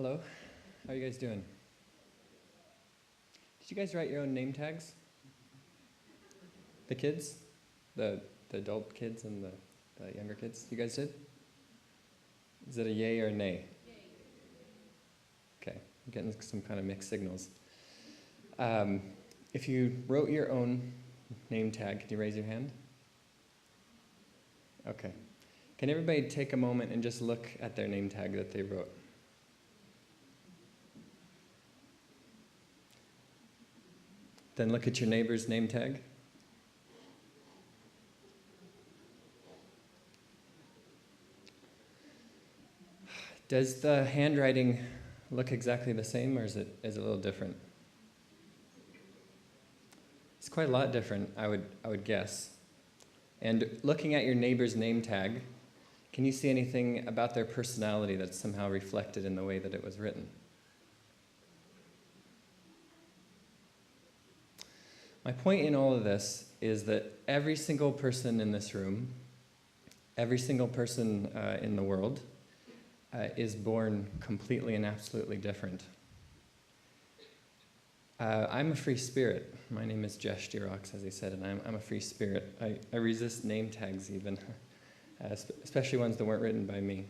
Hello, how are you guys doing? Did you guys write your own name tags? The kids? The adult kids and the younger kids? You guys did? Is it a yay or a nay? Yay. Okay, I'm getting some kind of mixed signals. If you wrote your own name tag, can you raise your hand? Okay. Can everybody take a moment and just look at their name tag that they wrote? Then look at your neighbor's name tag. Does the handwriting look exactly the same, or is it a little different? It's quite a lot different, I would guess. And looking at your neighbor's name tag, can you see anything about their personality that's somehow reflected in the way that it was written? My point in all of this is that every single person in this room, every single person in the world, is born completely and absolutely different. I'm a free spirit. My name is Jesh, deRox, as he said, and I'm a free spirit. I resist name tags even, especially ones that weren't written by me.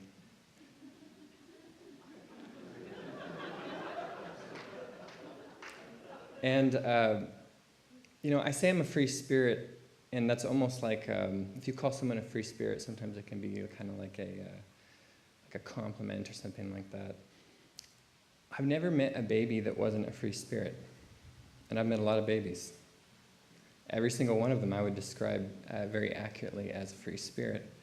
And I say I'm a free spirit, and that's almost like if you call someone a free spirit, sometimes it can be kind of like a compliment or something like that. I've never met a baby that wasn't a free spirit, and I've met a lot of babies. Every single one of them I would describe very accurately as a free spirit,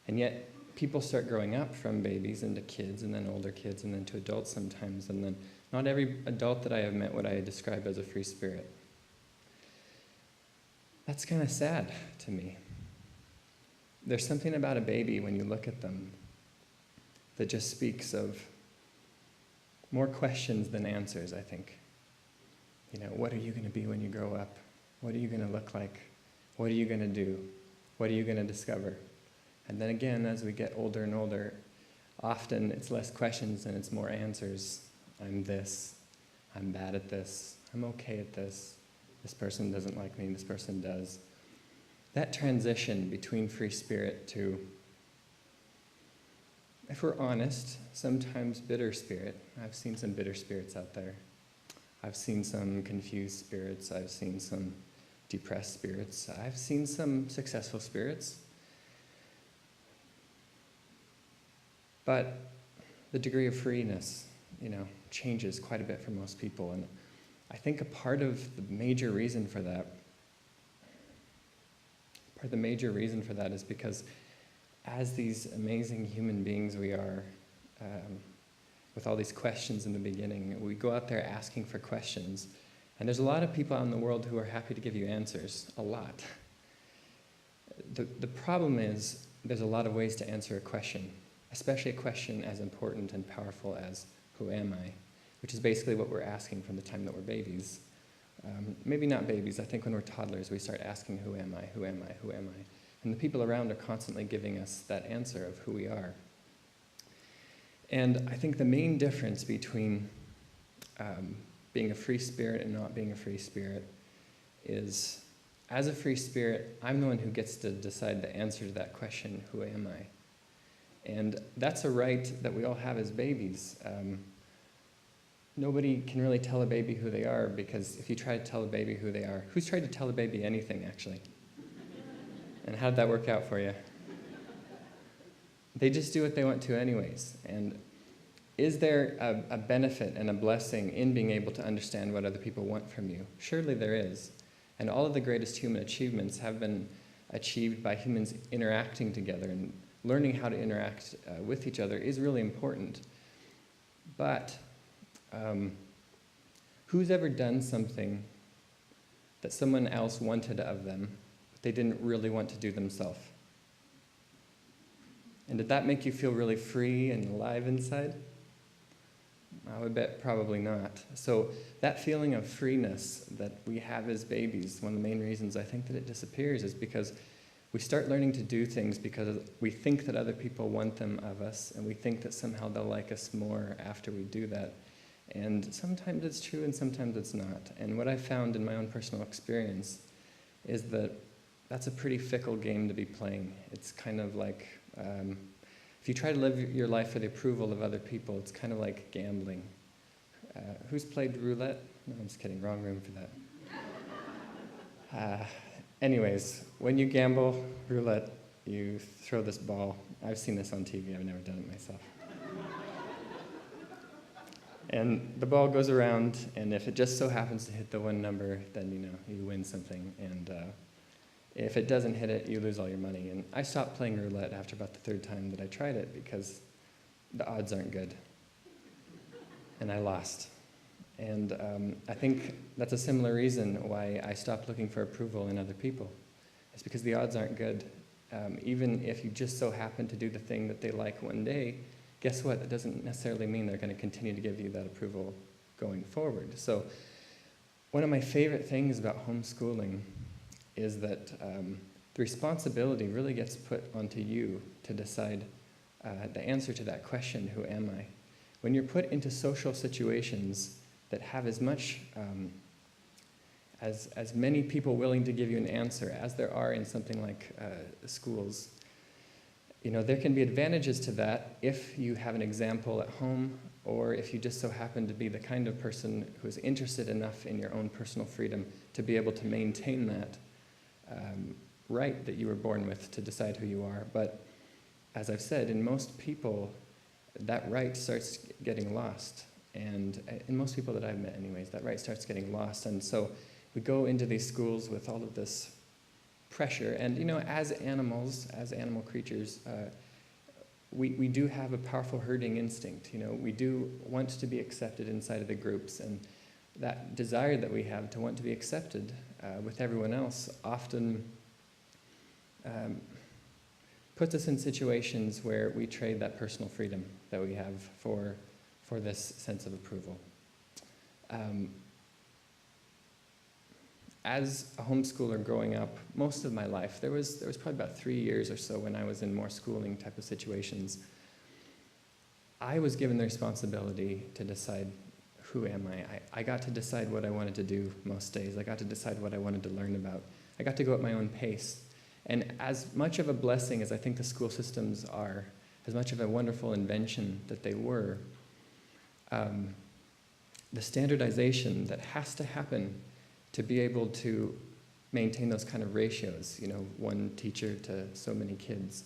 and yet people start growing up from babies into kids, and then older kids, and then to adults sometimes, and then not every adult that I have met would I describe as a free spirit. That's kind of sad to me. There's something about a baby when you look at them that just speaks of more questions than answers, I think. What are you going to be when you grow up? What are you going to look like? What are you going to do? What are you going to discover? And then again, as we get older and older, often it's less questions and it's more answers. I'm this. I'm bad at this. I'm okay at this. This person doesn't like me. This person does. That transition between free spirit to, if we're honest, sometimes bitter spirit. I've seen some bitter spirits out there. I've seen some confused spirits. I've seen some depressed spirits. I've seen some successful spirits. But the degree of freeness, changes quite a bit for most people. And I think a part of the major reason for that is because as these amazing human beings we are, with all these questions in the beginning, we go out there asking for questions, and there's a lot of people out in the world who are happy to give you answers, a lot. The problem is there's a lot of ways to answer a question, especially a question as important and powerful as, who am I? Which is basically what we're asking from the time that we're babies. Maybe not babies, I think when we're toddlers we start asking, who am I, who am I, who am I? And the people around are constantly giving us that answer of who we are. And I think the main difference between being a free spirit and not being a free spirit is, as a free spirit, I'm the one who gets to decide the answer to that question, who am I? And that's a right that we all have as babies. Nobody can really tell a baby who they are, because if you try to tell a baby who they are, who's tried to tell a baby anything, actually? And how'd that work out for you? They just do what they want to anyways. And is there a benefit and a blessing in being able to understand what other people want from you? Surely there is. And all of the greatest human achievements have been achieved by humans interacting together, and learning how to interact with each other is really important. But who's ever done something that someone else wanted of them, but they didn't really want to do themselves? And did that make you feel really free and alive inside? I would bet probably not. So that feeling of freeness that we have as babies, one of the main reasons I think that it disappears is because we start learning to do things because we think that other people want them of us, and we think that somehow they'll like us more after we do that. And sometimes it's true and sometimes it's not. And what I found in my own personal experience is that that's a pretty fickle game to be playing. It's kind of like, if you try to live your life for the approval of other people, it's kind of like gambling. Who's played roulette? No, I'm just kidding, wrong room for that. Anyways, when you gamble roulette, you throw this ball. I've seen this on TV, I've never done it myself. And the ball goes around, and if it just so happens to hit the one number, then you win something. And if it doesn't hit it, you lose all your money. And I stopped playing roulette after about the third time that I tried it because the odds aren't good. And I lost. And I think that's a similar reason why I stopped looking for approval in other people. It's because the odds aren't good. Even if you just so happen to do the thing that they like one day, guess what? That doesn't necessarily mean they're going to continue to give you that approval going forward. So one of my favorite things about homeschooling is that the responsibility really gets put onto you to decide the answer to that question, who am I? When you're put into social situations that have as much, as many people willing to give you an answer as there are in something like schools, there can be advantages to that if you have an example at home, or if you just so happen to be the kind of person who is interested enough in your own personal freedom to be able to maintain that right that you were born with to decide who you are. But as I've said, in most people, that right starts getting lost. And in most people that I've met anyways, that right starts getting lost. And so we go into these schools with all of this pressure. And as animals, as animal creatures, we do have a powerful herding instinct. We do want to be accepted inside of the groups. And that desire that we have to want to be accepted with everyone else often puts us in situations where we trade that personal freedom that we have for this sense of approval. As a homeschooler growing up, most of my life, there was probably about 3 years or so when I was in more schooling type of situations, I was given the responsibility to decide, who am I? I got to decide what I wanted to do most days. I got to decide what I wanted to learn about. I got to go at my own pace. And as much of a blessing as I think the school systems are, as much of a wonderful invention that they were, the standardization that has to happen to be able to maintain those kind of ratios, one teacher to so many kids,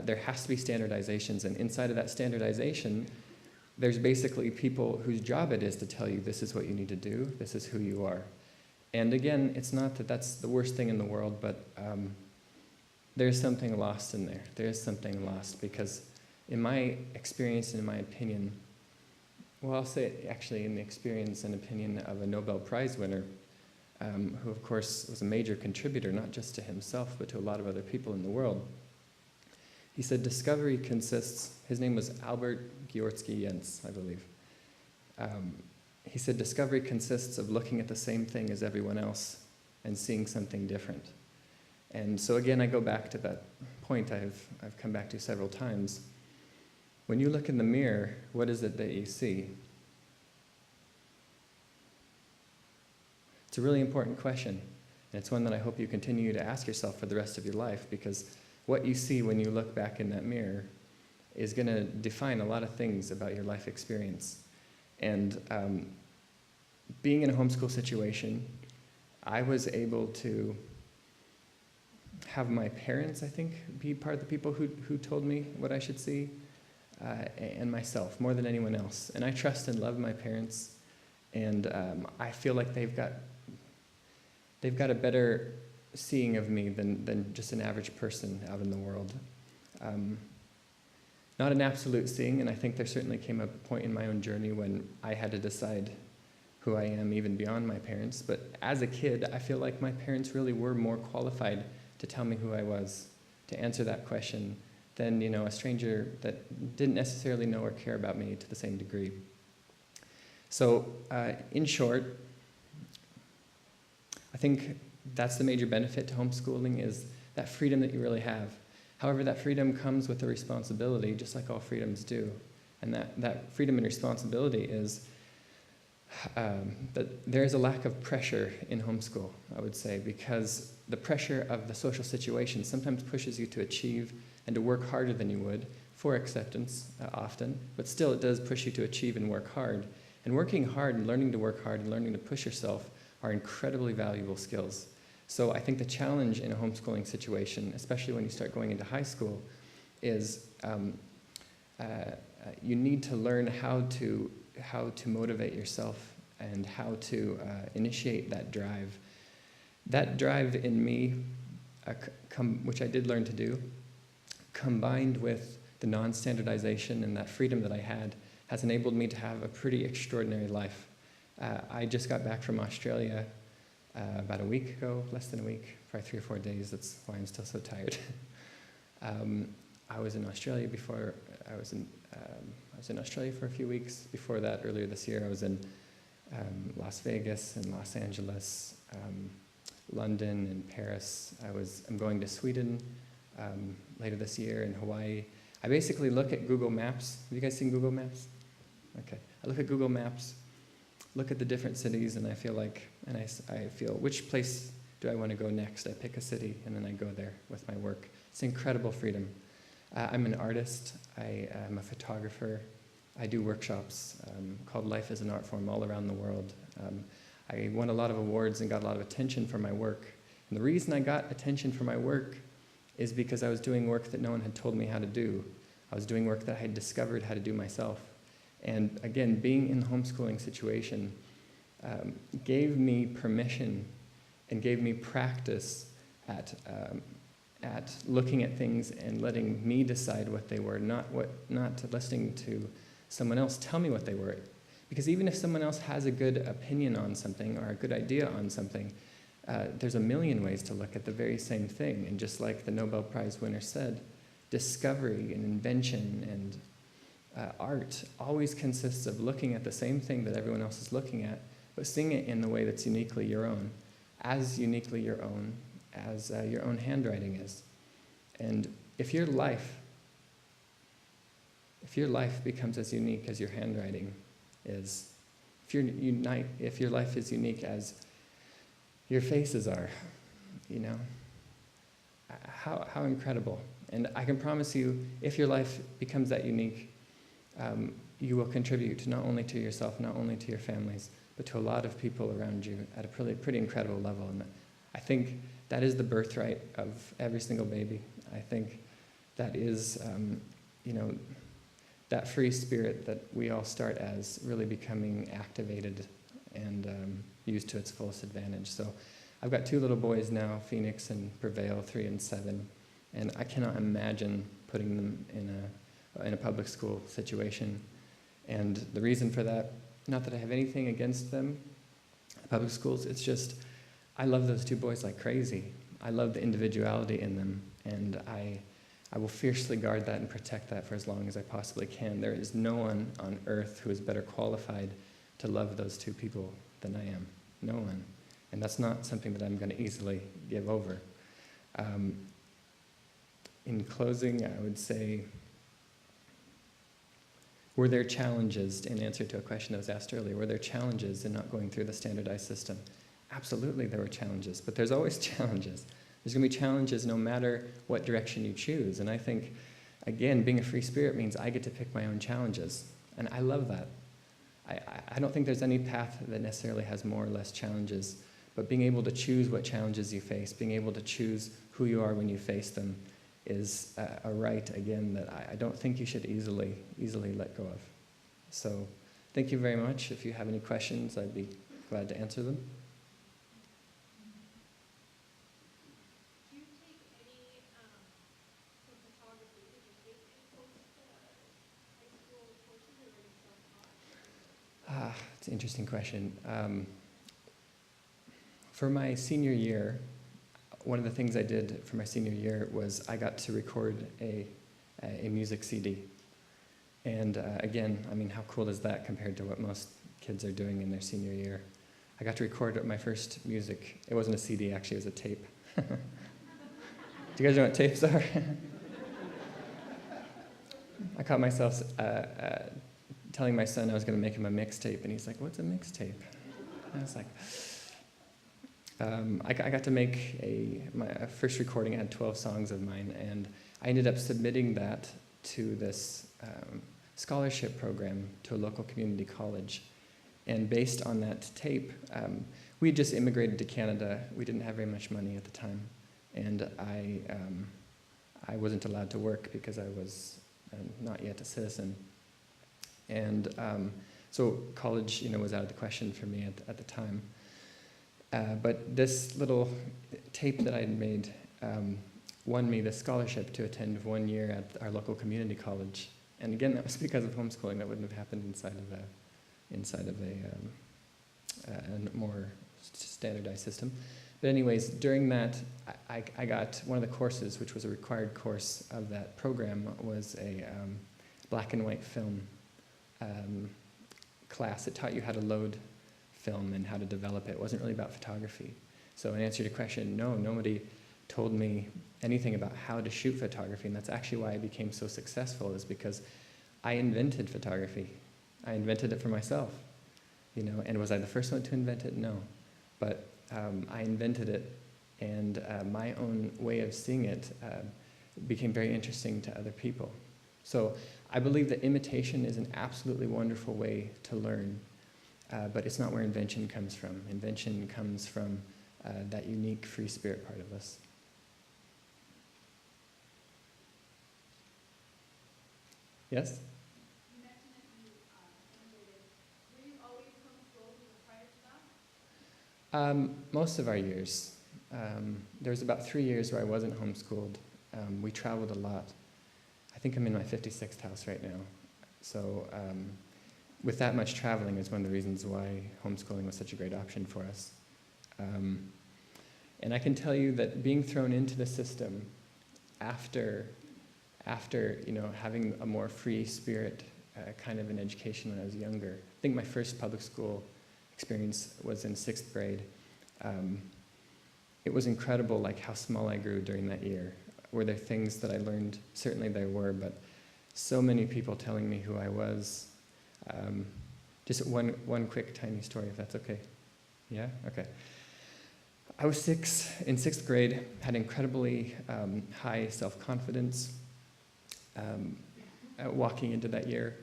there has to be standardizations. And inside of that standardization, there's basically people whose job it is to tell you this is what you need to do, this is who you are. And again, it's not that that's the worst thing in the world, but there's something lost in there. There's something lost because in my experience and in my opinion, well, I'll say actually in the experience and opinion of a Nobel Prize winner, who of course was a major contributor, not just to himself, but to a lot of other people in the world. He said discovery consists, his name was Albert Gyortsky-Jens, I believe. He said discovery consists of looking at the same thing as everyone else and seeing something different. And so again, I go back to that point I've come back to several times. When you look in the mirror, what is it that you see? It's a really important question, and it's one that I hope you continue to ask yourself for the rest of your life, because what you see when you look back in that mirror is going to define a lot of things about your life experience. And being in a homeschool situation, I was able to have my parents, I think, be part of the people who told me what I should see, and myself, more than anyone else. And I trust and love my parents, and I feel like they've got a better seeing of me than just an average person out in the world. Not an absolute seeing, and I think there certainly came a point in my own journey when I had to decide who I am even beyond my parents. But as a kid, I feel like my parents really were more qualified to tell me who I was, to answer that question, than a stranger that didn't necessarily know or care about me to the same degree. So in short, I think that's the major benefit to homeschooling, is that freedom that you really have. However, that freedom comes with a responsibility, just like all freedoms do. And that freedom and responsibility is that there is a lack of pressure in homeschool, I would say, because the pressure of the social situation sometimes pushes you to achieve and to work harder than you would for acceptance often, but still it does push you to achieve and work hard. And working hard and learning to work hard and learning to push yourself are incredibly valuable skills. So I think the challenge in a homeschooling situation, especially when you start going into high school, is you need to learn how to motivate yourself and how to initiate that drive. That drive in me, which I did learn to do, combined with the non-standardization and that freedom that I had, has enabled me to have a pretty extraordinary life. I just got back from Australia about a week ago, less than a week, probably 3 or 4 days. That's why I'm still so tired. I was in Australia before. I was in Australia for a few weeks. Before that, earlier this year, I was in Las Vegas and Los Angeles, London and Paris. I'm going to Sweden later this year, and Hawaii. I basically look at Google Maps. Have you guys seen Google Maps? Okay. I look at Google Maps, look at the different cities, and I feel which place do I want to go next? I pick a city, and then I go there with my work. It's incredible freedom. I'm an artist. I'm a photographer. I do workshops called Life as an Art Form all around the world. I won a lot of awards and got a lot of attention for my work. And the reason I got attention for my work is because I was doing work that no one had told me how to do. I was doing work that I had discovered how to do myself. And again, being in the homeschooling situation gave me permission and gave me practice at looking at things and letting me decide what they were, not listening to someone else tell me what they were. Because even if someone else has a good opinion on something or a good idea on something, there's a million ways to look at the very same thing. And just like the Nobel Prize winner said, discovery and invention and art always consists of looking at the same thing that everyone else is looking at, but seeing it in the way that's uniquely your own, as uniquely your own as your own handwriting is. And if your life becomes as unique as your handwriting is, if your life is unique as your faces are, how incredible. And I can promise you, if your life becomes that unique, you will contribute not only to yourself, not only to your families, but to a lot of people around you at a pretty incredible level. And I think that is the birthright of every single baby. I think that is, that free spirit that we all start as really becoming activated and used to its fullest advantage. So I've got 2 little boys now, Phoenix and Prevail, 3 and 7, and I cannot imagine putting them in a public school situation. And the reason for that, not that I have anything against them, public schools, it's just I love those 2 boys like crazy. I love the individuality in them, and I will fiercely guard that and protect that for as long as I possibly can. There is no one on earth who is better qualified to love those 2 people than I am. No one. And that's not something that I'm going to easily give over. In closing, I would say, were there challenges, in answer to a question that was asked earlier, were there challenges in not going through the standardized system? Absolutely there were challenges, but there's always challenges. There's going to be challenges no matter what direction you choose. And I think, again, being a free spirit means I get to pick my own challenges. And I love that. I don't think there's any path that necessarily has more or less challenges, but being able to choose what challenges you face, being able to choose who you are when you face them is a right, again, that I don't think you should easily let go of. So thank you very much. If you have any questions, I'd be glad to answer them. It's an interesting question. For my senior year, one of the things I did for my senior year was I got to record a music CD. And again, I mean, how cool is that compared to what most kids are doing in their senior year? I got to record my first music. It wasn't a CD, actually, it was a tape. Do you guys know what tapes are? I caught myself telling my son I was going to make him a mixtape, and he's like, "What's a mixtape?" And I was like, I got to make my first recording. I had 12 songs of mine, and I ended up submitting that to this scholarship program to a local community college. And based on that tape, we had just immigrated to Canada. We didn't have very much money at the time, and I wasn't allowed to work because I was not yet a citizen. And so college, was out of the question for me at the time. But this little tape that I had made won me the scholarship to attend 1 year at our local community college. And again, that was because of homeschooling. That wouldn't have happened inside of a more standardized system. But anyways, during that, I got one of the courses, which was a required course of that program, was a black and white film class. It taught you how to load film and how to develop it. It wasn't really about photography. So in answer to your question, no, nobody told me anything about how to shoot photography, and that's actually why I became so successful, is because I invented photography. I invented it for myself, and was I the first one to invent it? No. But I invented it, and my own way of seeing it became very interesting to other people. So I believe that imitation is an absolutely wonderful way to learn, but it's not where invention comes from. Invention comes from that unique free spirit part of us. Yes? You mentioned that you immigrated. Were you always homeschooled prior to that? Most of our years. There was about 3 years where I wasn't homeschooled. We traveled a lot. I think I'm in my 56th house right now. So with that much traveling is one of the reasons why homeschooling was such a great option for us. And I can tell you that being thrown into the system after having a more free spirit kind of an education when I was younger. I think my first public school experience was in 6th grade. It was incredible, like how small I grew during that year. Were there things that I learned? Certainly there were, but so many people telling me who I was. Just one quick tiny story, if that's okay. Yeah? Okay. I was in 6th grade, had incredibly high self-confidence. Walking into that year,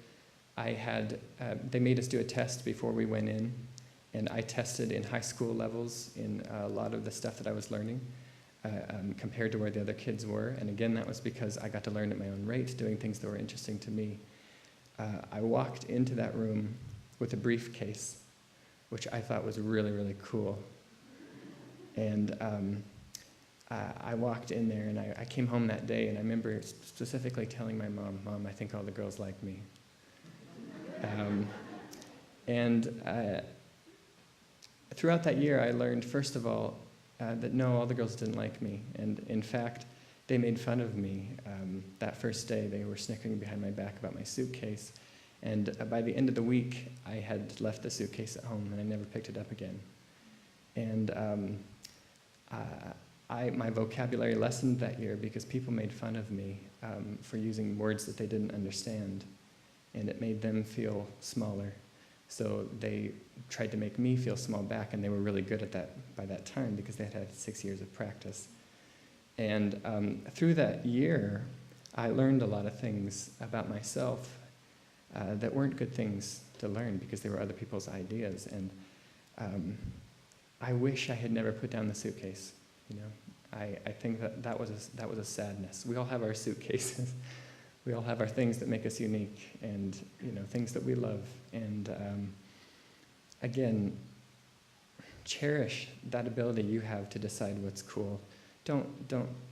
they made us do a test before we went in, and I tested in high school levels in a lot of the stuff that I was learning compared to where the other kids were. And again, that was because I got to learn at my own rate, doing things that were interesting to me. I walked into that room with a briefcase, which I thought was really, really cool. And I walked in there, and I came home that day, and I remember specifically telling my mom, "Mom, I think all the girls like me." Throughout that year, I learned, first of all, that no, all the girls didn't like me. And in fact, they made fun of me. That first day, they were snickering behind my back about my suitcase. And by the end of the week, I had left the suitcase at home, and I never picked it up again. And my vocabulary lessened that year because people made fun of me for using words that they didn't understand, and it made them feel smaller. So they tried to make me feel small back, and they were really good at that by that time because they had had 6 years of practice. And through that year, I learned a lot of things about myself that weren't good things to learn because they were other people's ideas. And I wish I had never put down the suitcase. I think that was a sadness. We all have our suitcases. We all have our things that make us unique, and things that we love. And again, cherish that ability you have to decide what's cool. Don't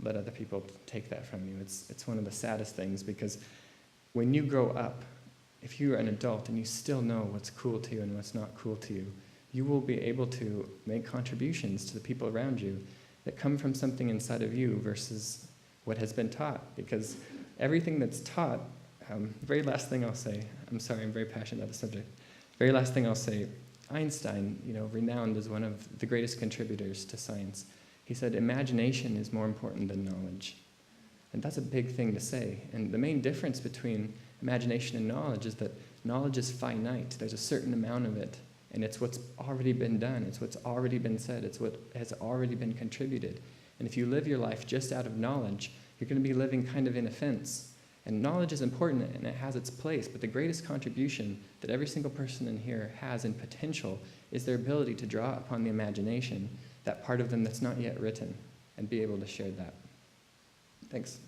let other people take that from you. It's one of the saddest things, because when you grow up, if you're an adult and you still know what's cool to you and what's not cool to you, you will be able to make contributions to the people around you that come from something inside of you versus what has been taught. Because everything that's taught, very last thing I'll say, I'm sorry, I'm very passionate about the subject. Very last thing I'll say, Einstein, renowned as one of the greatest contributors to science, He said, imagination is more important than knowledge. And that's a big thing to say. And the main difference between imagination and knowledge is that knowledge is finite. There's a certain amount of it. And it's what's already been done. It's what's already been said. It's what has already been contributed. And if you live your life just out of knowledge, you're going to be living kind of in a fence. And knowledge is important and it has its place, but the greatest contribution that every single person in here has in potential is their ability to draw upon the imagination, that part of them that's not yet written, and be able to share that. Thanks.